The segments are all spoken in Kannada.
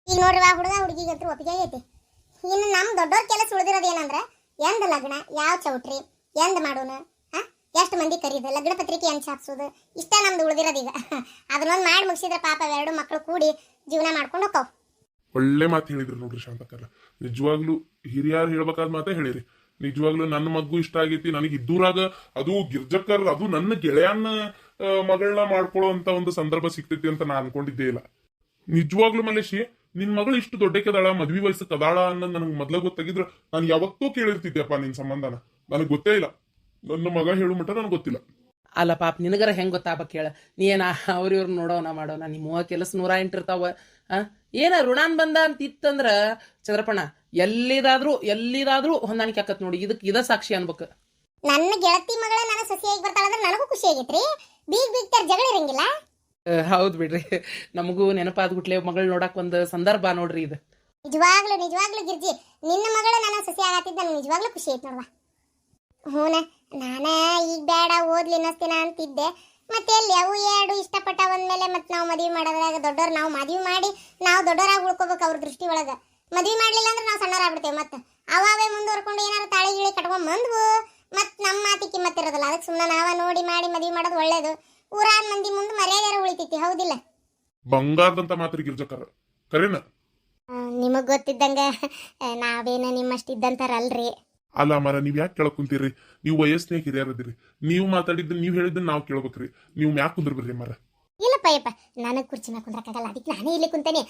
ಈಗ ನೋಡ್ರಿ ಹುಡುಗ ಹುಡುಗಿಗೆ ಹತ್ರ ಒಪ್ಪಿಗೆ ಆಗೈತಿ. ಇನ್ನು ನಮ್ಮ ದೊಡ್ಡವ್ರ ಕೆಲಸ ಉಳಿದಿರೋದು ಏನಂದ್ರೆ ಎಂದ ಲಗ್ನ, ಯಾವ ಚೌಟ್ರಿ, ಎಂದ ಮಾಡೋಣ, ಎಷ್ಟು ಮಂದಿ ಕರೀದು, ಲಗ್ನ ಪತ್ರಿಕೆ ಹೆಂಗೆ ಛಾಪ್ಸೋದು, ಇಷ್ಟ ನಮ್ದು ಉಳಿದಿರೋದು ಈಗ. ಅದನ್ನೊಂದು ಮಾಡಿ ಮುಗಿಸಿದ್ರೆ ಪಾಪ ಎರಡು ಮಕ್ಕಳು ಕೂಡಿ ಜೀವನ ಮಾಡ್ಕೊಂಡು ಹೋಗ್ತಾವ. ಒಳ್ಳೆ ಮಾತು ಹೇಳಿದ್ರಿ ನೋಡ್ರಿ ಶಾಂತಕರ. ನಿಜವಾಗ್ಲೂ ಹಿರಿಯರು ಹೇಳ್ಬೇಕಾದ ಮಾತೇ ಹೇಳಿರಿ. ನಿಜವಾಗ್ಲೂ ನನ್ನ ಮಗು ಇಷ್ಟ ಆಗೈತಿ, ನನಗೆ ಇದ್ದೂರಾಗ ಅದು ಗಿರ್ಜಕ್ಕರ್ ಅದು ನನ್ನ ಗೆಳೆಯನ್ನ ಮಗಳನ್ನ ಮಾಡ್ಕೊಳ್ಳೋ ಅಂತ ಒಂದು ಸಂದರ್ಭ ಸಿಗ್ತೈತಿ ಅಂತ ನಾ ಅನ್ಕೊಂಡಿದ್ದೇ ಇಲ್ಲ. ನಿಜವಾಗ್ಲೂ ಮಲೇಶಿ, ನಿನ್ ಮಗಳು ಇಷ್ಟು ದೊಡ್ಡಕ್ಕೆದಾಳ, ಮದ್ವಿ ವಯಸ್ಸು ಕದಾಳ ಅನ್ನೋದು ನನಗೆ ಮೊದ್ಲ ಗೊತ್ತಾಗಿದ್ರ ನಾನು ಯಾವತ್ತೂ ಕೇಳಿರ್ತಿದ್ದೆಪ್ಪ ನಿನ್ ಸಂಬಂಧನ. ನನಗೆ ಗೊತ್ತೇ ಇಲ್ಲ, ನನ್ನ ಮಗ ಹೇಳು ಮಟ್ಟ ನನಗೆ ಗೊತ್ತಿಲ್ಲ. ಅಲ್ಲ ಪಾಪ ನಿನಗರ ಹೆಂಗೆ ಗೊತ್ತಾಗಬೇಕು ಹೇಳ. ನೀ ಏನ ಅವ್ರಿವ್ರು ನೋಡೋಣ ಮಾಡೋಣ, ನಿಮ್ಮ ಕೆಲಸ 108 ಇರ್ತಾವ. ಏನ ಋಣಾನ್ ಬಂದ ಅಂತ ಇತ್ತಂದ್ರ ಚಂದ್ರಪ್ಪಣ್ಣ ಎಲ್ಲಿದಾದ್ರೂ ಹೊಂದಾಣಿಕೆ ಆಕತ್ ನೋಡಿ. ಇದ ಸಾಕ್ಷಿ ಅನ್ಬೇಕು. ನನ್ನ ಗೆಳತಿ ಮಗಳ ನನ್ನ ಸೊಸೆಯಾಗಿ ಬರ್ತಾಳಂದ್ರೆ ನನಗೂ ಖುಷಿ ಆಗೈತ್ರಿ. ಬೀಗ್ ಜಗಳ ಇರಂಗಿಲ್ಲ. ಹೌದ್ ಬಿಡ್ರಿ, ನಮಗೂ ನೆನಪಾದ್ಬಿಟ್ಲೆ ಮಗಳು ನೋಡಕ್ ಒಂದು ಸಂದರ್ಭ ನೋಡ್ರಿ ಇದು. ನಿಜವಾಗ್ಲೂ ಗಿರ್ಜಿ, ನಿನ್ನ ಮಗಳು ನನ್ನ ಸೊಸೆ ಆಗತ್ತಿದ್ದು ನನಗೆ ನಿಜವಾಗ್ಲೂ ಖುಷಿ ಐತ್ ನೋಡ್ವಾ. ಹೂನ ನಾನ ಈಗ ಬೇಡ ಓದ್ಲಿ ಅನ್ನಿಸ್ತೀನ ಅಂತಿದ್ದೆ. ಮತ್ತೆ ಎಲ್ಲಿ ಅವು ಎರಡು ಇಷ್ಟಪಟ್ಟ ಒಂದ್ಮೇಲೆ ಮತ್ತೆ ನಾವು ಮದುವೆ ಮಾಡೋದ್ರಾಗ ದೊಡ್ಡವ್ರು, ನಾವು ಮದುವೆ ಮಾಡಿ ನಾವು ದೊಡ್ಡವರಾಗಿ ಉಳ್ಕೋಬೇಕು ಅವ್ರ ದೃಷ್ಟಿ ಒಳಗ. ಮದುವೆ ಮಾಡ್ಲಿಲ್ಲ ಅಂದ್ರೆ ನಾವು ಸಣ್ಣರಾಗ್ಬಿಡ್ತೇವೆ. ಮತ್ತೆ ಅವೇ ಮುಂದುವರ್ಕೊಂಡು ಏನಾರು ತಾಳಿ ಗಿಳಿ ಕಟ್ಕೊಂಡ್ ಬಂದ್ವು ಮತ್ ನಮ್ಮ ಮಾತಿ ಕಿಮ್ಮತ್ತಿರೋದಿಲ್ಲ. ಅದಕ್ಕೆ ಸುಮ್ಮನೆ ನಾವ ನೋಡಿ ಮಾಡಿ ಮದುವೆ ಮಾಡೋದು ಒಳ್ಳೇದು. ಊರಾನ ಮಂದಿ ಮುಂದೆ ಮರ್ಯಾದೆ ಉಳಿತೈತಿ, ಹೌದಿಲ್ಲ? ಬಂಗಾರದಂತ ಮಾತ್ರ ಗಿರ್ಜಕ್ಕರ ಕರೇನ. ನಿಮಗ್ ಗೊತ್ತಿದ್ದಂಗ ನಾವೇನ ನಿಮ್ಮಷ್ಟಿದ್ದಂತಾರಲ್ರಿ. ಅಲ್ಲ ಮರ, ನೀವ್ ಯಾಕೆ ಕೇಳಕ್ ಕುಂತೀರಿ? ನೀವು ವಯಸ್ಸಿನಾಗ ಹಿರಿಯರದಿರಿ, ನೀವು ಮಾತಾಡಿದ್ದು ನೀವ್ ಹೇಳಿದ್ದನ್ನ ನಾವು ಕೇಳ್ಬೇಕ್ರಿ. ನೀವು ಮ್ಯಾಕ್ ಕುಂದ್ರಬಿಡ್ರಿ ಮರ. ಇಲ್ಲಪ್ಪ ಯಪ್ಪ, ನನಗೆ ಕುರ್ಚಿ ಮ್ಯಾಕ್ ಕುಂದ್ರಕ್ಕಾಗಲ್ಲ, ಅದಕ್ಕೆ ನಾನೇ ಇಲ್ಲಿ ಕುಂತೇನೆ.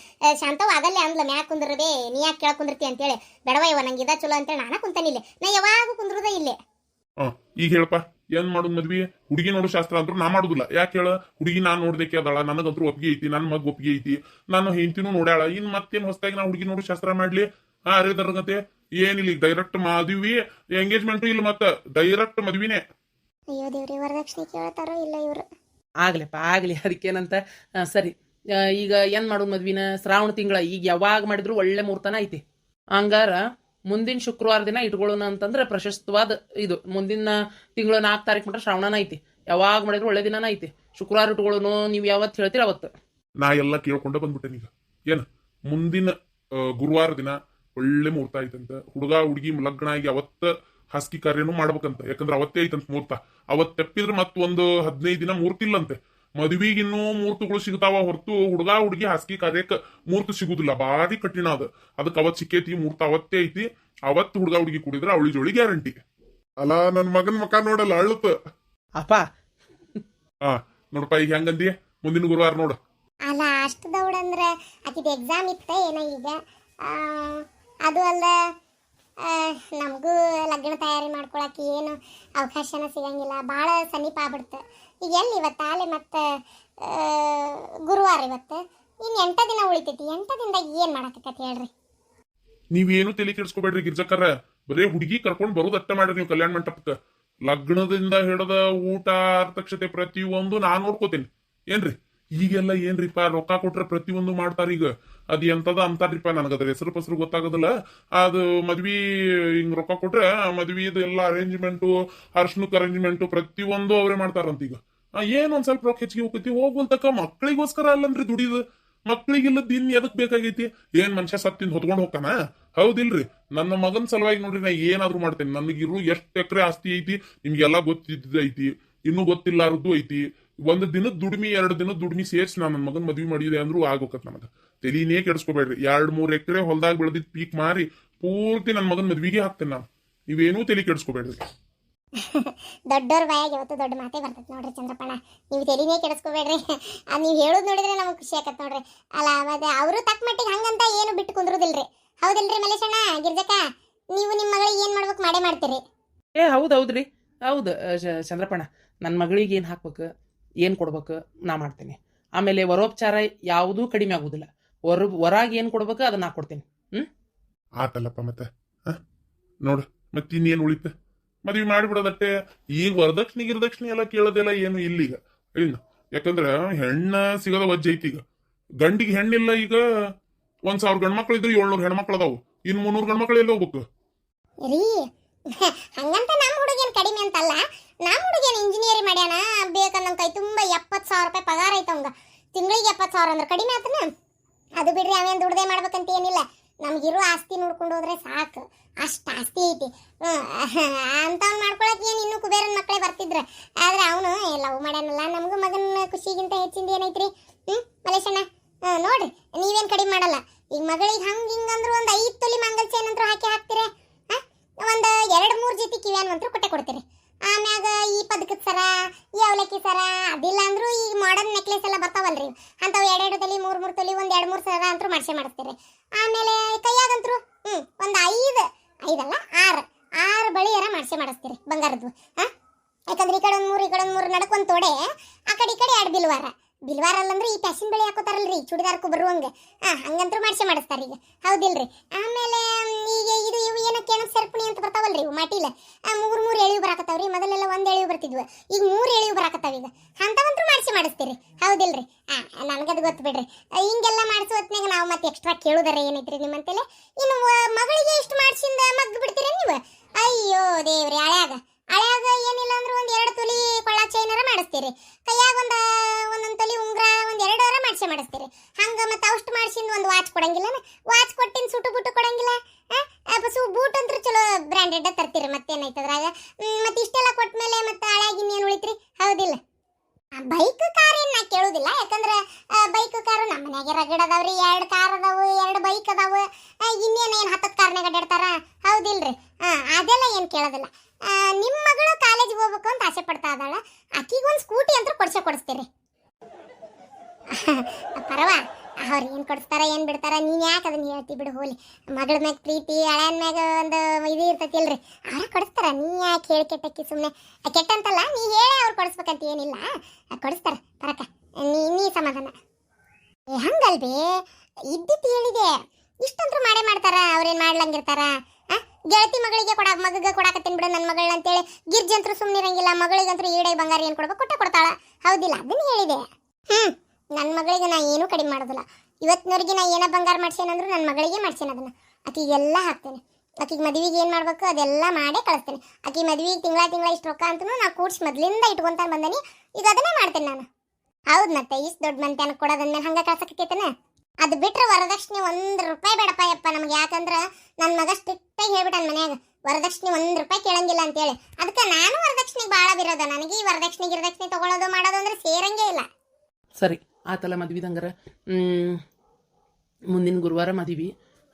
ಶಾಂತವ್ ಆಗಲ್ಲೇ ಅಂದ್ಲ ಮ್ಯಾಕ್ ಕುಂದ್ರಬೇ, ನೀ ಯಾಕೆ ಕೇಳಕ್ ಕುಂದಿರ್ತಿ ಅಂತೇಳಿ. ಬೇಡವ ಇವ ನಂಗೆ ಇದ ಚಲೋ ಅಂತೇಳಿ ನಾನ ಕುಂತಾನೆ ಇಲ್ಲೇ. ನಾ ಯಾವಾಗೂ ಕುಂದ್ರದ ಇಲ್ಲೇ. ಈಗ ಹೇಳಪ್ಪ, ಏನ್ ಮಾಡೋದು ಮದ್ವಿ? ಹುಡುಗಿ ನೋಡೋ ಶಾಸ್ತ್ರ ಅಂದ್ರೂ ನಾ ಮಾಡುದಿಲ್ಲ. ಯಾಕೆ ಹೇಳ? ಹುಡುಗಿ ನಾನ್ ನೋಡ್ದಕ್ಕೆ ಅದಳ, ನನಗಂತೂ ಒಪ್ಪಿಗೆ ಐತಿ, ನನ್ನ ಮಗ್ ಒಪ್ಪಿಗೆ ಐತಿ, ನಾನು ಹೆಂಡತಿನೂ ನೋಡ್ಯಾಳ. ಇನ್ ಮತ್ತೇನ್ ಹೊಸದಾಗಿ ನಾ ಹುಡುಗಿ ನೋಡೋ ಶಾಸ್ತ್ರ ಮಾಡ್ಲಿ? ಅರೇ ದರ್ಗತೆ ಏನಿಲ್ಲ, ಈಗ ಡೈರೆಕ್ಟ್ ಮದ್ವಿ, ಎಂಗೇಜ್ಮೆಂಟು ಇಲ್ಲ, ಮತ್ತ ಡೈರೆಕ್ಟ್ ಮದ್ವಿನೇ. ಅಯ್ಯೋ ದೇವ್ರಿ, ವರದಕ್ಷಿಣೆ ಕೇಳ್ತಾರೋ ಇಲ್ಲ ಇವ್ರು. ಆಗ್ಲಿಪ್ಪ ಆಗ್ಲಿ, ಅದಕ್ಕೇನಂತ. ಸರಿ, ಈಗ ಏನ್ ಮಾಡೋದು ಮದ್ವಿನ? ಶ್ರಾವಣ ತಿಂಗಳ ಈಗ ಯಾವಾಗ ಮಾಡಿದ್ರು ಒಳ್ಳೆ ಮುಹೂರ್ತನ ಐತಿ. ಹಂಗಾರ ಮುಂದಿನ ಶುಕ್ರವಾರ ದಿನ ಇಟ್ಕೊಳ್ಳೋಣ ಅಂತಂದ್ರೆ ಪ್ರಶಸ್ತವಾದ ಇದು. ಮುಂದಿನ ತಿಂಗಳು 4 ತಾರೀಕು ಮಟ್ಟ ಶ್ರಾವಣನ ಐತಿ. ಯಾವಾಗ ಮಾಡಿದ್ರು ಒಳ್ಳೆ ದಿನನ ಐತಿ. ಶುಕ್ರವಾರ ಇಟ್ಕೊಳ್ಳೋನು, ನೀವು ಯಾವತ್ತು ಹೇಳ್ತೀರ ಅವತ್ತು. ನಾ ಎಲ್ಲ ಕೇಳ್ಕೊಂಡ ಬಂದ್ಬಿಟ್ಟೇನೀಗ. ಏನ್ ಮುಂದಿನ ಗುರುವಾರ ದಿನ ಒಳ್ಳೆ ಮುಹೂರ್ತ ಐತಂತ. ಹುಡುಗ ಹುಡುಗಿ ಲಗ್ನ ಆಗಿ ಅವತ್ತ ಹಾಸಿಗೆ ಕಾರ್ಯನೂ ಮಾಡ್ಬೇಕಂತ. ಯಾಕಂದ್ರೆ ಅವತ್ತೇ ಐತಂತ ಮುಹೂರ್ತ. ಅವತ್ ತಪ್ಪಿದ್ರೆ ಮತ್ತೊಂದು 15 ದಿನ ಮುಹೂರ್ತ ಇಲ್ಲಂತೆ. ಮದುವೆಗಿನ್ನೂ ಮುಹೂರ್ತಗಳು ಸಿಗ್ತಾವ ಹೊರತು ಹುಡುಗ ಹುಡುಗಿ ಹಾಸಿಗೆ ಕಾರ್ಯಕ್ಕೆ ಮುಹೂರ್ತ ಸಿಗುದಿಲ್ಲ. ಭಾರಿ ಕಠಿಣ ಅದ. ಅದಕ್ಕೆ ಅವತ್ ಸಿಕ್ಕೈತಿ ಮುಹೂರ್ತ, ಅವತ್ತೇ ಐತಿ. ಅವತ್ತು ಹುಡುಗ ಹುಡುಗಿ ಕೂಡಿದ್ರೆ ಅವಳಿ ಜೋಳಿ ಗ್ಯಾರಂಟಿ. ಅಲ್ಲ ನನ್ ಮಗನ್ ಮಕ ನೋಡಲ್ಲ ಅಳುತ್ತ ಅಪ್ಪ. ನೋಡಪ್ಪ, ಈಗ ಹೆಂಗಂದಿ? ಮುಂದಿನ ಗುರುವಾರ ನೋಡು. ಅಲ್ಲ ಅಷ್ಟು ದೌಡಂದ್ರ ಆಕಿದ ಎಕ್ಸಾಮ್ ಇತ್ತ ಏನ ಈಗ. ಅದು ಅಲ್ಲ, ನಮಗೂ ಲಗ್ನ ತಯಾರಿ ಮಾಡ್ಕೊಳಕ್ಕೆ ಏನು ಅವಕಾಶನ ಸಿಗಂಗಿಲ್ಲ. ಭಾಳ ಸಮೀಪ ಆಗ್ಬಿಡ್ತು. ಈಗ ಎಲ್ಲಿ ಇವತ್ತು ಆಲೆ ಮತ್ತೆ ಗುರುವಾರ ಇವತ್ತು, ಇನ್ನು 8 ದಿನ ಉಳಿತೈತಿ. 8 ದಿನದಾಗ ಏನು ಮಾಡಕತ್ತೈತಿ ಹೇಳ್ರಿ? ನೀವೇನು ತಲೆ ಕೆಡಿಸ್ಕೋಬೇಡ್ರಿ ಗಿರ್ಜಕ್ಕರ. ಬರೇ ಹುಡುಗಿ ಕರ್ಕೊಂಡ್ ಬರೋದು ಅಷ್ಟ ಮಾಡ್ರಿ ನೀವು ಕಲ್ಯಾಣ ಮಂಟಪಕ್ಕೆ. ಲಗ್ನದಿಂದ ಹಿಡದ ಊಟ, ಅರ್ಥಕ್ಷತೆ ಪ್ರತಿಯೊಂದು ನಾನ್ ನೋಡ್ಕೋತೀನಿ. ಏನ್ರಿ ಈಗೆಲ್ಲ ಏನ್ರಿಪ್ಪ, ರೊಕ್ಕ ಕೊಟ್ರೆ ಪ್ರತಿಯೊಂದು ಮಾಡ್ತಾರ. ಈಗ ಅದ್ ಎಂತದ ಅಂತಾರ್ರಿಪ್ಪ, ನನಗದ್ರ ಹೆಸರು ಗೊತ್ತಾಗೋದಿಲ್ಲ. ಅದು ಮದ್ವಿ ಹಿಂಗ್ ರೊಕ್ಕ ಕೊಟ್ರೆ ಮದ್ವಿದು ಎಲ್ಲ ಅರೇಂಜ್ಮೆಂಟು, ಅರ್ಶನಕ್ ಅರೇಂಜ್ಮೆಂಟು ಪ್ರತಿಯೊಂದು ಅವರೇ ಮಾಡ್ತಾರಂತ. ಈಗ ಏನೊಂದ್ ಸ್ವಲ್ಪ ರೊಕ್ಕ ಹೆಚ್ಚಿಗೆ ಹೋಗ್ತಿ ಹೋಗ್ಬಲ್ತಕ್ಕ. ಮಕ್ಳಿಗೋಸ್ಕರ ಅಲ್ಲನ್ರಿ ದುಡಿದು. ಮಕ್ಳಿಗಿಲ್ಲದ ಇನ್ ಎದಕ್ ಬೇಕಾಗೈತಿ? ಏನ್ ಮನುಷ್ಯ ಸತ್ತಿಂದ ಹೊತ್ಕೊಂಡ್ ಹೋಗ್ತಾನ? ಹೌದಿಲ್ರಿ? ನನ್ನ ಮಗನ್ ಸಲುವಾಗಿ ನೋಡ್ರಿ ನಾ ಏನಾದ್ರು ಮಾಡ್ತೇನೆ. ನನಗಿರು 8 ಎಕರೆ ಆಸ್ತಿ ಐತಿ, ನಿಮ್ಗೆಲ್ಲಾ ಗೊತ್ತಿದ್ದೈತಿ. ಇನ್ನೂ ಗೊತ್ತಿಲ್ಲಾರದ್ದು ಐತಿ. 1 ದಿನದ ದುಡ್ಮಿ 2 ದಿನದ ದುಡ್ಮಿ ಸೇರ್ಸಿ ನಾನು ನನ್ನ ಮಗನ್ ಮದ್ವಿ ಮಾಡಿದೆ ಅಂದ್ರೂ ಆಗೋಕತ್. ನನಗ ತೆಲಿನೇ ಕೆಡಿಸ್ಕೋಬೇಡ್ರಿ. 2-3 ಎಕರೆ ಹೊಲದಾಗ ಬೆಳೆದಿದ್ ಪೀಕ್ ಮಾರಿ ಪೂರ್ತಿ ನನ್ನ ಮಗನ್ ಮದ್ವಿಗೆ ಹಾಕ್ತೇನೆ ನಾನು. ನೀವೇನೂ ತಲೆ ಕೆಡಿಸ್ಕೋಬೇಡ್ರಿ. ದೊಡ್ಡವ್ರ ಬಾಯಾಗ ಯಾವತ್ತು ದೊಡ್ಡ ಮಾತೇ ಬರ್ತೈತೆ ನೋಡ್ರಿ ಚಂದ್ರಪ್ಪಣ್ಣ. ನೀವು ತೆಲಿನೇ ಕೆಡಿಸ್ಕೋಬೇಡ್ರಿ. ನೀವು ಹೇಳೋದು ನೋಡಿದ್ರೆ ನಮಗೆ ಖುಷಿ ಆಕತ್ ನೋಡ್ರಿ. ಅಲ್ಲ ಮತ್ತೆ ಅವರು ತಕ್ಕ ಮಟ್ಟಿಗೆ ಹಂಗಂತ ಏನು ಬಿಟ್ಟು ಕುಂದ್ರುದಿಲ್ರಿ. ಹೌದಿಲ್ರಿ ಮಲೇಶಣ್ಣ? ಗಿರ್ಜಕ್ಕ, ನೀವು ನಿಮ್ಮ ಮಗಳಿಗೆ ಏನ್ ಮಾಡ್ಬೇಕು ಮಾಡೇ ಮಾಡ್ತೀರಿ. ಹೌದ್ರಿ, ಹೌದು ಚಂದ್ರಪ್ಪಣ್ಣ. ನನ್ನ ಮಗಳಿಗೆ ಏನ್ ಹಾಕ್ಬೇಕು, ಏನ್ ಕೊಡ್ಬೇಕು ನಾ ಮಾಡ್ತೇನೆ. ಆಮೇಲೆ ವರೋಪಚಾರ ಯಾವುದೂ ಕಡಿಮೆ ಆಗುದಿಲ್ಲ. ಹೊರಾಗ ಏನ್ ಕೊಡ್ಬೇಕು ಅದನ್ನ ನಾ ಕೊಡ್ತೇನೆ. ಆತಲ್ಲಪ್ಪ ಮತ್ತೆ ನೋಡು, ಮತ್ತಿನ್ನೇನು ಉಳಿತ? ಮದ್ವಿ ಮಾಡಿಬಿಡೋದಟ್ಟೆ. ಈಗ ವರದಕ್ಷಿಣೆ ಗಿರದಕ್ಷಿಣೆ ಎಲ್ಲ ಕೇಳೋದೆಲ್ಲ ಏನು ಇಲ್ಲೀಗ. ಇನ್ನು ಯಾಕಂದ್ರ ಹೆಣ್ಣ ಸಿಗೋದ ವಜ್ಜೆ ಐತಿ. ಈಗ ಗಂಡಿಗೆ ಹೆಣ್ಣಿಲ್ಲ. ಈಗ 1000 ಗಂಡ್ಮಕ್ಳು ಇದ್ರು 700 ಹೆಣ್ಮಕ್ಳು ಅದಾವು. ಇನ್ 300 ಗಂಡ್ಮಕ್ಳು ಎಲ್ಲಿ ಹೋಗ್ಬೇಕು ರೀ? ಹಂಗಂತ ನಮ್ಮ ಹುಡುಗೇನ್ ಕಡಿಮೆ ಅಂತಲ್ಲ. ನಮ್ಮ ಹುಡುಗೇನ್ ಇಂಜಿನಿಯರಿಂಗ್ ಮಾಡ್ಯಾನ. ಬೇಕಂದಂಗ ಕೈ ತುಂಬ 70,000 ರೂಪಾಯಿ ಪಗಾರ ಐತ ಅವಂಗ. ತಿಂಗಳಿಗೆ 70,000 ಅಂದ್ರೆ ಕಡಿಮೆ ಆತನ? ಅದು ಬಿಡ್ರಿ ಅವೇನು ದುಡ್ದೇ ಮಾಡ್ಬೇಕಂತ ಏನಿಲ್ಲ, ನಮ್ಗಿರೋ ಆಸ್ತಿ ನೋಡ್ಕೊಂಡು ಹೋದ್ರೆ ಸಾಕು, ಅಷ್ಟು ಆಸ್ತಿ ಐತಿ. ಅಂಥವ್ನು ಮಾಡ್ಕೊಳಕ್ಕೆ ಏನು ಇನ್ನೂ ಕುಬೇರನ ಮಕ್ಕಳೇ ಬರ್ತಿದ್ರ. ಆದ್ರೆ ಅವನು ಲವ್ ಮಾಡ್ಯಾನಲ್ಲ, ನಮಗೂ ಮಗನ ಖುಷಿಗಿಂತ ಹೆಚ್ಚಿಂದ ಏನೈತ್ರಿ. ಮಲೇಶಣ್ಣ ನೋಡ್ರಿ, ನೀವೇನು ಕಡಿಮೆ ಮಾಡಲ್ಲ. ಈಗ ಮಗಳಿಗೆ ಹಂಗೆ ಹಿಂಗಂದ್ರು ಒಂದು 5 ತೊಲಿ ಮಂಗಲ್ ಚೈನ್ ಅಂತೂ ಹಾಕ್ತೀರ, ಒಂದು 2-3 ಜೊತೆ ಕಿವ್ಯಾನ್ ಅಂತೂ ಕೊಡ್ತೀರಿ. ಆಮ್ಯಾಗ ಈ ಪದಕದ ಸರ, ಈ ಅವಲಕ್ಕಿ ಸರ, ಅದಿಲ್ಲ ಅಂದ್ರೂ ಈಗ ಮಾಡರ್ನ್ ನೆಕ್ಲೆಸ್ ಎಲ್ಲ ಬರ್ತಾವಲ್ರಿ, ಅಂಥವು 2-2 ತೊಲಿ 3-3 ತೊಲಿ ಒಂದು 2-3 ಸರ ಅಂತೂ ಮಾಡಿಸ್ತೀರಿ. ಆಮೇಲೆ ಕೈಯಾಗಂತರೂ ಒಂದು 6 ಬಳಿಯರ ಮಾಡಿಸ್ತೀರಿ ಬಂಗಾರದ್ದು. ಯಾಕಂದ್ರೆ ಈ ಕಡೆ ಒಂದು 3 ಈ ಕಡೆ ಒಂದು 3 ನಡ್ಕೊಂಡ್ ತೋಡೆ, ಆ ಕಡೆ ಈ ಕಡೆ 2 ಬಿಲ್ವಾರ ಅಲ್ಲಂದ್ರೆ ಈ ಪ್ಯಾಶನ್ ಬಳಿ ಹಾಕೋತಾರಲ್ರಿ ಚೂಡಿದಾರ್ಕು ಬರುವಂಗೆ, ಹಂಗಂತೂ ಮಾಡಿಸ್ತಾರೆ ಈಗ, ಹೌದಿಲ್ರಿ. ಆಮೇಲೆ ಈಗ ಇವು ಏನೋ ಕೆಣಕ್ ಸರಪಣಿ ಅಂತ ಬರ್ತಾವಲ್ರಿ, ಇವು ಮಾಟಿಲ 3 ಎಳಿವು ಬರಾಕತ್ತಾವ್ರಿ. ಮೊದಲೆಲ್ಲ 1 ಎಳಿವು ಬರ್ತಿದ್ವು, ಈಗ 3 ಎಳಿವು ಬರಾಕತ್ತಾವ. ಈಗ ಅಂತವಂತೂ ಮಾಡಿಸ್ತೀರಿ, ಹೌದಿಲ್ರಿ. ನನಗದು ಗೊತ್ತು ಬಿಡ್ರಿ. ಹಿಂಗೆಲ್ಲ ಮಾಡಿಸೋ ಹೊತ್ನಾಗ ನಾವು ಮತ್ತೆ ಎಕ್ಸ್ಟ್ರಾ ಕೇಳುದಾರೆ ಏನೈತ್ರಿ ನಿಮ್ಮಂತೆಲೆ. ಇನ್ನು ಮಗಳಿಗೆ ಇಷ್ಟು ಮಾಡಿಸಿಂದ ಮಗ್ದು ಬಿಡ್ತೀರ ನೀವು? ಅಯ್ಯೋ ದೇವ್ರಿ, ಹಳ್ಯಾಗ ಏನಿಲ್ಲ ಅಂದ್ರೆ ಒಂದು 2 ತೊಲಿ ಕೊಳ್ಳ ಚೈನರ ಮಾಡಿಸ್ತೀರಿ, ಕೈಯಾಗ ಒಂದೊಂದು ತೊಲಿ ಉಂಗ್ರ ಒಂದು 2 ಮಾಡಿಸ್ತೀರಿ. ಹಂಗ ಮತ್ತೆ ಅಷ್ಟು ಮಾಡಿಸಿಂದ ಒಂದು ವಾಚ್ ಕೊಡಂಗಿಲ್ಲ, ವಾಚ್ ಕೊಟ್ಟಿನ ಸುಟ್ಟು ಬುಟ್ಟು ಕೊಡಂಗಿಲ್ಲ. ಬೂಟ್ ಅಂತೂ ಚಲೋ ಬ್ರ್ಯಾಂಡೆಡ್ ತರ್ತೀರಿ, ಮತ್ತೇನೈತದ್ರಾಗ. ಮತ್ತೆ ಇಷ್ಟೆಲ್ಲ ಕೊಟ್ಮೇಲೆ ಮತ್ತೆ ಹಳ್ಯಾಗ ಇನ್ನೇನು ಉಳಿತ್ರಿ, ಹೌದಿಲ್ಲ. ಬೈಕ್ ಕಾರ್ ಏನ್ ನಾ ಕೇಳುದಿಲ್ಲ, ಯಾಕಂದ್ರೆ ಬೈಕ್ ಕಾರು ನಮ್ಮ ಮನ್ಯಾಗೆ ರಗಡ್ ಅದಾವ್ರಿ. 2 ಕಾರ್ ಅದಾವು, 2 ಬೈಕ್ ಅದಾವು. ಇನ್ನೇನು 10 ಕಾರ್ನಾಗ ಅಡ್ಡಾಡ್ತಾರ, ಹೌದಿಲ್ರಿ. ಅದೆಲ್ಲ ಏನು ಕೇಳೋದಿಲ್ಲ. ನಿಮ್ಮ ಮಗಳು ಕಾಲೇಜಿಗೆ ಹೋಗ್ಬೇಕು ಅಂತ ಆಸೆ ಪಡ್ತಾ ಇದ್ದಾಳ, ಆಕಿಗೊಂದು ಸ್ಕೂಟಿ ಅಂತೂ ಕೊಡಿಸ್ತೀರಿ. ಪರವ ಅವ್ರು ಏನು ಕೊಡಿಸ್ತಾರ ಏನು ಬಿಡ್ತಾರ, ನೀನು ಯಾಕೆ ಅದನ್ನ ಹೇಳ್ತಿ ಬಿಡು, ಹೋಲಿ. ಮಗಳ ಮ್ಯಾಗ ಪ್ರೀತಿ, ಹಳೆಯನ್ ಮ್ಯಾಗ ಒಂದು ಇದು ಇರ್ತೈತಿಲ್ರಿ, ಅವ್ರ ಕೊಡಿಸ್ತಾರ. ನೀ ಯಾಕೆ ಹೇಳಿ ಕೆಟ್ಟಕ್ಕಿ ಸುಮ್ಮನೆ, ಕೆಟ್ಟಂತಲ್ಲ, ನೀ ಹೇಳಿ ಅವ್ರು ಕೊಡಿಸ್ಬೇಕಂತ ಏನಿಲ್ಲ, ಕೊಡಿಸ್ತಾರ ಪರಕ, ನೀ ಸಮಾಧಾನ. ಹಂಗಲ್ಬೇ, ಇದ್ದಿತ್ತು ಹೇಳಿದೆ, ಇಷ್ಟಂತೂ ಮಾಡ್ತಾರ. ಅವ್ರೇನು ಮಾಡ್ಲಂಗಿರ್ತಾರ? ಗೆಳತಿ ಮಗಳಿಗೆ ಮಗಗೆ ಕೊಡಾಕತ್ತೀನಿ ಬಿಡು ನನ್ನ ಮಗಳನ್ನ ಅಂತೇಳಿ ಗಿರ್ಜಂತ್ರು ಸುಮ್ಮನೆ ಇರಂಗಿಲ್ಲ. ಮಗಳಿಗಂತೂ ಈಡೈ ಬಂಗಾರ ಏನು ಕೊಡ್ಬೇಕು ಕೊಡ್ತಾಳ, ಹೌದಿಲ್ಲ. ಅದನ್ನ ಹೇಳಿದೆ. ನನ್ನ ಮಗಳಿಗೆ ನಾ ಏನೂ ಕಡಿಮೆ ಮಾಡೋದಿಲ್ಲ. ಇವತ್ತಿನವರೆಗೆ ನಾ ಏನೋ ಬಂಗಾರ ಮಾಡ್ಸೇನಂದ್ರು ನನ್ನ ಮಗಳಿಗೆ ಮಾಡ್ಸೇನೆ, ಅದನ್ನ ಆಕಿಗೆಲ್ಲ ಹಾಕ್ತೇನೆ. ಆಕಿಗೆ ಮದುವೆಗೆ ಏನು ಮಾಡ್ಬೇಕು ಅದೆಲ್ಲ ಮಾಡೇ ಕಳಿಸ್ತೇನೆ. ಆಕಿ ಮದುವೆಗೆ ತಿಂಗಳ ಇಷ್ಟು ರೊಕ್ಕ ಅಂತೂ ನಾ ಕೂಡ್ಸಿ ಮೊದಲಿಂದ ಇಟ್ಕೊಂತ ಬಂದೇನಿ, ಈಗ ಅದನ್ನೇ ಮಾಡ್ತೇನೆ ನಾನು. ಹೌದು, ಮತ್ತೆ ಇಷ್ಟು ದೊಡ್ಡ ಮಂತ್ಯಾನ ಕೊಡೋದಂದ್ಮೇಲೆ ಹಂಗೆ ಕಳ್ಸಕ್ಕೈತೇನೆ. ಅದು ಬಿಟ್ರೆ ವರದಕ್ಷಿಣೆ 1 ರೂಪಾಯಿ ಬೇಡಪ್ಪ ಯಪ್ಪ ನಮ್ಗೆ. ಯಾಕಂದ್ರೆ ನನ್ನ ಮಗ ಸ್ಟ್ರಿಕ್ಟಾಗಿ ಹೇಳ್ಬಿಟ್ಟಾನ ಮನ್ಯಾಗ, ವರದಕ್ಷಿಣೆ 1 ರೂಪಾಯಿ ಕೇಳಂಗಿಲ್ಲ ಅಂತೇಳಿ. ಅದಕ್ಕೆ ನಾನು ವರದಕ್ಷಿಣೆಗೆ ಭಾಳ ಬಿರೋದ. ನನಗೆ ಈ ವರದಕ್ಷಿಣೆ ತಗೊಳ್ಳೋದು ಮಾಡೋದು ಅಂದ್ರೆ ಸೇರಂಗೇ ಇಲ್ಲ. ಸರಿ ಆತಲ್ಲ ಮದ್ವಿದಂಗಾರ, ಮುಂದಿನ ಗುರುವಾರ ಮದುವೆ,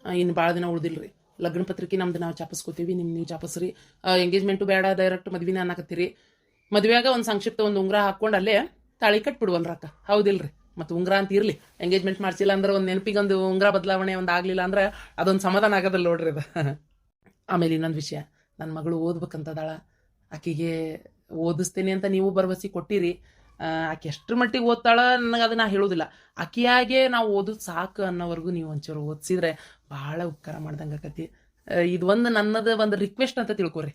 ಇನ್ನು ಭಾಳ ದಿನ ಉಳ್ದಿಲ್ರಿ. ಲಗ್ನ ಪತ್ರಿಕೆ ನಮ್ದು ನಾವು ಚಾಪಿಸ್ಕೋತೀವಿ, ನೀವು ಚಾಪಿಸ್ರಿ. ಎಂಗೇಜ್ಮೆಂಟು ಬೇಡ, ಡೈರೆಕ್ಟ್ ಮದ್ವಿನ ಅನ್ನಕತ್ತೀರಿ. ಮದುವೆಯಾಗ ಒಂದು ಸಂಕ್ಷಿಪ್ತ ಒಂದು ಉಂಗ್ರ ಹಾಕ್ಕೊಂಡು ಅಲ್ಲೇ ತಾಳಿ ಕಟ್ಬಿಡುವಲ್ರಕ್ಕ, ಹೌದಿಲ್ರಿ. ಮತ್ತು ಉಂಗ್ರ ಅಂತ ಇರಲಿ, ಎಂಗೇಜ್ಮೆಂಟ್ ಮಾಡಿಸಿಲ್ಲ ಅಂದ್ರೆ ಒಂದು ನೆನಪಿಗೆ ಒಂದು ಉಂಗ್ರ ಬದಲಾವಣೆ ಒಂದು ಆಗಲಿಲ್ಲ ಅಂದ್ರೆ ಅದೊಂದು ಸಮಾಧಾನ ಆಗೋದಲ್ಲ ನೋಡ್ರಿ ಅದು. ಆಮೇಲೆ ಇನ್ನೊಂದು ವಿಷಯ, ನನ್ನ ಮಗಳು ಓದ್ಬೇಕಂತದಾಳ, ಆಕೆಗೆ ಓದಿಸ್ತೇನೆ ಅಂತ ನೀವು ಭರವಸೆ ಕೊಟ್ಟಿರಿ. ಆಕೆ ಎಷ್ಟರ ಮಟ್ಟಿಗೆ ಓದ್ತಾಳ ನನಗೆ ಅದನ್ನ ಹೇಳೋದಿಲ್ಲ. ಆಕೆಯಾಗೆ ನಾವು ಓದೋದು ಸಾಕು ಅನ್ನೋವರೆಗೂ ನೀವು ಒಂಚೂರು ಓದಿಸಿದ್ರೆ ಭಾಳ ಉಪಕಾರ ಮಾಡ್ದಂಗೆ ಆಕತಿ. ಇದು ಒಂದು ನನ್ನದು ಒಂದು ರಿಕ್ವೆಸ್ಟ್ ಅಂತ ತಿಳ್ಕೊರಿ.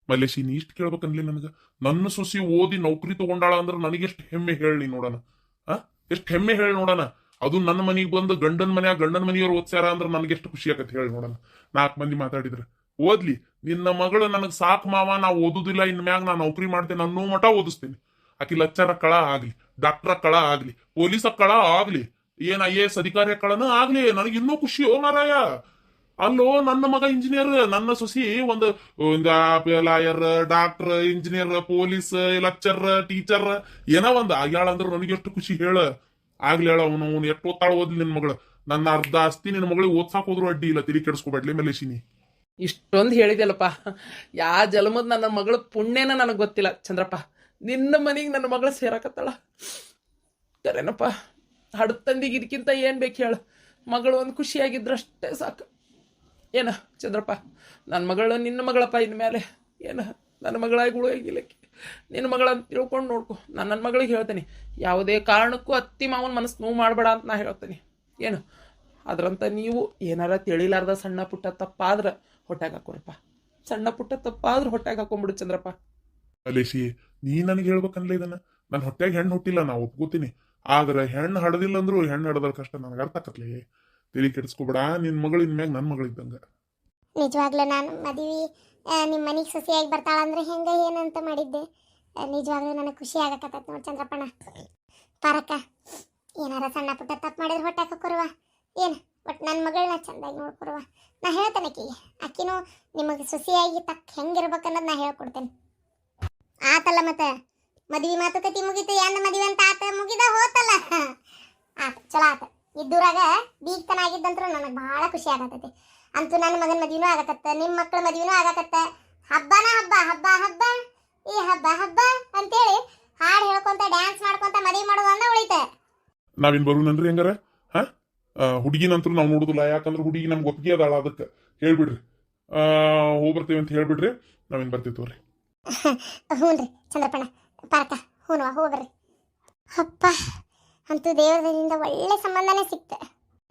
ಮಲ್ಲೇಶಿ, ನೀ ಇಷ್ಟು ಕೇಳ್ಬೇಕನ್ಲಿ ನನಗೆ. ನನ್ನ ಸೊಸಿ ಓದಿ ನೌಕರಿ ತಗೊಂಡಾಳ ಅಂದ್ರೆ ನನಗೆಷ್ಟು ಹೆಮ್ಮೆ ಹೇಳಿ ನೋಡೋಣ. ಎಷ್ಟು ಹೆಮ್ಮೆ ಹೇಳಿ ನೋಡೋಣ. ಅದು ನನ್ನ ಮನೆಗೆ ಬಂದು ಗಂಡನ ಮನೆಯವ್ರು ಓದ್ಸ್ಯಾರ ಅಂದ್ರೆ ನನಗೆಷ್ಟು ಖುಷಿ ಆಗತ್ತೆ ಹೇಳಿ ನೋಡೋಣ. 4 ಮಂದಿ ಮಾತಾಡಿದ್ರೆ ಓದ್ಲಿ. ನಿನ್ನ ಮಗಳು ನನಗೆ ಸಾಕು ಮಾವ, ನಾ ಓದುದಿಲ್ಲ, ಇನ್ಮ್ಯಾಗ ನಾ ನೌಕರಿ ಮಾಡ್ತೇನೆ ಅನ್ನೋ ಮಠ ಓದಿಸ್ತೀನಿ. ಆಕಿ ಲಚ್ಚರ ಕಳ ಆಗ್ಲಿ, ಡಾಕ್ಟರ್ ಕಳ ಆಗ್ಲಿ, ಪೊಲೀಸ ಕಳ ಆಗ್ಲಿ, ಏನ್ IAS ಅಧಿಕಾರಿಯ ಕಳನ ಆಗ್ಲಿ, ನನಗೆ ಇನ್ನೂ ಖುಷಿ ಮಾರಾಯ. ಅಲ್ಲೋ ನನ್ನ ಮಗ ಇಂಜಿನಿಯರ್, ನನ್ನ ಸೊಸಿ ಒಂದು lawyer, doctor, engineer, police, lecture, teacher ಏನೋ ಒಂದು ಆಗ್ಯಾಳ ಅಂದ್ರೆ ನನಗೆ ಎಷ್ಟು ಖುಷಿ ಹೇಳ. ಆಗ್ಲಿ ಹೇಳ, ಅವನು ಎಷ್ಟು ಓದ್ತಾಳ ಓದ್ಲಿ ನಿನ್ ಮಗಳು. ನನ್ನ ಅರ್ಧ ಆಸ್ತಿ ನಿನ್ನ ಮಗಳಿಗೆ ಓದ್ಸಾಕ್ ಹೋದ್ರು ಅಡ್ಡಿ ಇಲ್ಲ, ತಿಳಿ ಕೆಡಿಸ್ಕೊಬೇಡ್ಲಿ ಮಲೇಶಿನಿ. ಇಷ್ಟೊಂದು ಹೇಳಿದೆಲ್ಲಪ್ಪ, ಯಾ ಜನ್ಮದ ನನ್ನ ಮಗಳ ಪುಣ್ಯನ ನನಗೆ ಗೊತ್ತಿಲ್ಲ ಚಂದ್ರಪ್ಪ. ನಿನ್ನ ಮನೆಗೆ ನನ್ನ ಮಗಳು ಸೇರಾಕತ್ತಾಳ, ಕರೇನಪ್ಪ. ಹಡತಂದಿಗೆ ಇದಕ್ಕಿಂತ ಏನು ಬೇಕು ಹೇಳು, ಮಗಳು ಒಂದು ಖುಷಿಯಾಗಿದ್ರಷ್ಟೇ ಸಾಕು. ಏನ ಚಂದ್ರಪ್ಪ, ನನ್ನ ಮಗಳು ನಿನ್ನ ಮಗಳಪ್ಪ, ಇನ್ಮೇಲೆ ಏನು ನನ್ನ ಮಗಳಾಗಿ ಉಳಿಯಾಗಿಲ್ಲಕ್ಕೆ ನಿನ್ನ ಮಗಳಂತ ತಿಳ್ಕೊಂಡು ನೋಡ್ಕೊ. ನಾನು ನನ್ನ ಮಗಳಿಗೆ ಹೇಳ್ತೇನೆ, ಯಾವುದೇ ಕಾರಣಕ್ಕೂ ಅತ್ತಿ ಮಾವನ ಮನಸ್ಸು ನೋವು ಮಾಡಬೇಡ ಅಂತ ನಾ ಹೇಳ್ತೇನೆ. ಏನು ಅದ್ರಂತ ನೀವು ಏನಾರ ತಿಳಿಲಾರ್ದ ಸಣ್ಣ ಪುಟ್ಟ ತಪ್ಪಾದ್ರೆ ಹೊಟ್ಯಾಗ ಹಾಕೋರಪ್ಪ, ಸಣ್ಣ ಪುಟ್ಟ ತಪ್ಪಾದ್ರೆ ಹೊಟ್ಯಾಗ ಹಾಕೊಂಡ್ಬಿಡು ಚಂದ್ರಪ್ಪ. ಮಲೇಶಿ, ನೀ ನನಗೆ ಹೇಳ್ಬೇಕನ್ಲ ಇದನ್ನ. ನನ್ನ ಹೊಟ್ಯಾಗ ಹೆಣ್ಣು ಹುಟ್ಟಿಲ್ಲ, ನಾ ಒಪ್ಕೋತೀನಿ. ಆದ್ರೆ ಹೆಣ್ಣು ಹಡದಿಲ್ಲ ಅಂದ್ರು ಹೆಣ್ಣು ಹಡದ್ರ ಕಷ್ಟ ನನಗೆ ಅರ್ಥ ಆಕತ್ಲಿ. ತಿಳಿ ಕೆಡಿಸ್ಕೊಬೇಡ, ನಿನ್ ಮಗಳು ಇನ್ಮ್ಯಾಗ ನನ್ನ ಮಗಳಿದ್ದಂಗ. ನಿಜವಾಗ್ಲೂ ನಾನು ಮದುವೆ ನಿಮ್ಮ ಮನೆಗೆ ಸೊಸೆಯಾಗಿ ಬರ್ತಾಳಂದ್ರೆ ಹೆಂಗೆ ಏನಂತ ಮಾಡಿದ್ದೆ. ನಿಜವಾಗ್ಲೂ ನನಗೆ ಖುಷಿ ಆಗಕತ್ತೈತೆ ನೋಡಿ ಚಂದ್ರಪ್ಪಣ್ಣ. ಪರಕ್ಕ ಏನಾರ ಸಣ್ಣ ಪುಟ್ಟ ತಪ್ಪು ಮಾಡಿದ್ರೆ ಹೊಟ್ಟೆ ಹಾಕೋರುವ ಏನು ಬಟ್ ನನ್ನ ಮಗಳನ್ನ ಚಂದಾಗಿ ನೋಡ್ಕೊರುವ. ನಾ ಹೇಳ್ತೇನೆ ಆಕಿನೂ ನಿಮಗೆ ಸೊಸೆಯಾಗಿ ತಕ್ಕ ಹೆಂಗಿರ್ಬೇಕನ್ನೋದು ನಾ ಹೇಳ್ಕೊಡ್ತೇನೆ. ಆತಲ್ಲ ಮತ್ತೆ ಮದ್ವಿ ಮಾತುಕತೆ ಮುಗೀತು, ಎಂದ ಮದ್ವಿ ಅಂತ ಆತ ಮುಗಿದ ಹೋತಲ್ಲ. ಆತ ಚಲೋ ಆತ. ಇದ್ದೂರಾಗ ಬೀಗ್ತನ ಆಗಿದ್ದಂತ್ರು ನನಗೆ ಭಾಳ ಖುಷಿ ಆಗತೈತಿ. ಅಂತೂ ನನ್ನ ಮಗನ ಮದ್ವಿನೂ ಆಗಕತ್ತ, ನಿಮ್ಮ ಮಕ್ಕಳ ಮದ್ವಿನೂ ಆಗಕತ್ತ. ಹಬ್ಬನ ಹಬ್ಬ ಹಬ್ಬ ಹಬ್ಬ ಈ ಹಬ್ಬ ಹಬ್ಬ ಅಂತೇಳಿ ಹಾಡು ಹೇಳ್ಕೊಂತ ಡ್ಯಾನ್ಸ್ ಮಾಡ್ಕೊಂತ ಮದ್ವಿ ಮಾಡೋದು ಅಂದ ಉಳಿತ. ನಾವಿನ್ ಬರೋಣನ್ರಿ ಹೆಂಗಾರ? ಹಾ, ಹುಡುಗಿನಂತೂ ನಾವು ನೋಡುದಿಲ್ಲ, ಯಾಕಂದ್ರೆ ಹುಡುಗಿ ನಮ್ಗೆ ಒಪ್ಪಿಗೆ ಅದಾಳ. ಅದಕ್ಕೆ ಹೇಳ್ಬಿಡ್ರಿ, ಹೋಗ್ಬರ್ತೀವಿ ಅಂತ ಹೇಳ್ಬಿಡ್ರಿ, ನಾವಿನ್ ಬರ್ತೀವಿ ತೋರಿ. ಹ್ಞೂ ರೀ ಚಂದ್ರಪ್ಪಣ್ಣ ಪಾರ್ಕ ಹ್ಞೂ ಹೋಗ್ಬರ್ರಿ. ಅಪ್ಪ ಅಂತೂ ದೇವರದಿಂದ ಒಳ್ಳೆ ಸಂಬಂಧನೇ ಸಿಕ್ತೆ.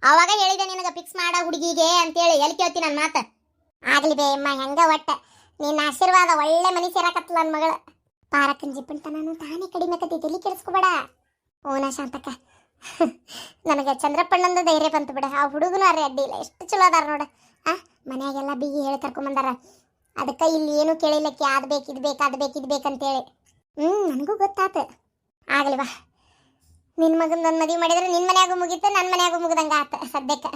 ಅವಾಗ ಹೇಳಿದೆ ನಿನಗೆ ಫಿಕ್ಸ್ ಮಾಡ ಹುಡುಗಿಗೆ ಅಂತೇಳಿ. ಎಲ್ಲಿ ಕೇಳ್ತಿ ನನ್ನ ಮಾತು? ಆಗ್ಲಿ ಬೇ ಅಮ್ಮ, ಹೆಂಗ ಒಟ್ಟ ನಿನ್ನ ಆಶೀರ್ವಾದ ಒಳ್ಳೆ ಮನಿ ಸೇರಾಕತ್ತಲ್ಲ ನನ್ನ ಮಗಳ. ಪಾರಕ್ಕನ ಜಿಪ್ಪಂತ ನಾನು ತಾನೇ ಕಡಿಮೆ ಕತ್ತಿ ತಲೆ ಕೆಡಿಸ್ಕೊಬೇಡ. ಓನ ಶಾಂತಕ್ಕ, ನನಗೆ ಚಂದ್ರಪ್ಪಣ್ಣಂದು ಧೈರ್ಯ ಬಂತು ಬಿಡ. ಆ ಹುಡುಗನು ಅರೆ ಅಡ್ಡಿ ಇಲ್ಲ, ಎಷ್ಟು ಚಲೋ ಅದಾರ ನೋಡ. ಮನ್ಯಾಗೆಲ್ಲ ಬಿಗಿ ಹೇಳಿ ಕರ್ಕೊಂಬಂದಾರ. ಅದಕ್ಕೆ ಇಲ್ಲಿ ಏನು ಕೇಳಿಲ್ಲಕ್ಕೆ ಅದು ಬೇಕು ಇದು ಬೇಕು ಅದು ಬೇಕು ಇದು ಬೇಕಂತೇಳಿ. ನನಗೂ ಗೊತ್ತಾತು. ಆಗಲಿ ಬಾ, ನಿನ್ನ ಮಗನ ಮದುವೆ ಮಾಡಿದ್ರೆ ನಿನ್ನ ಮನ್ಯಾಗೂ ಮುಗೀತು, ನನ್ನ ಮನ್ಯಾಗೂ ಮುಗ್ದಂಗೆ ಆತ ಸದ್ಯಕ್ಕೆ.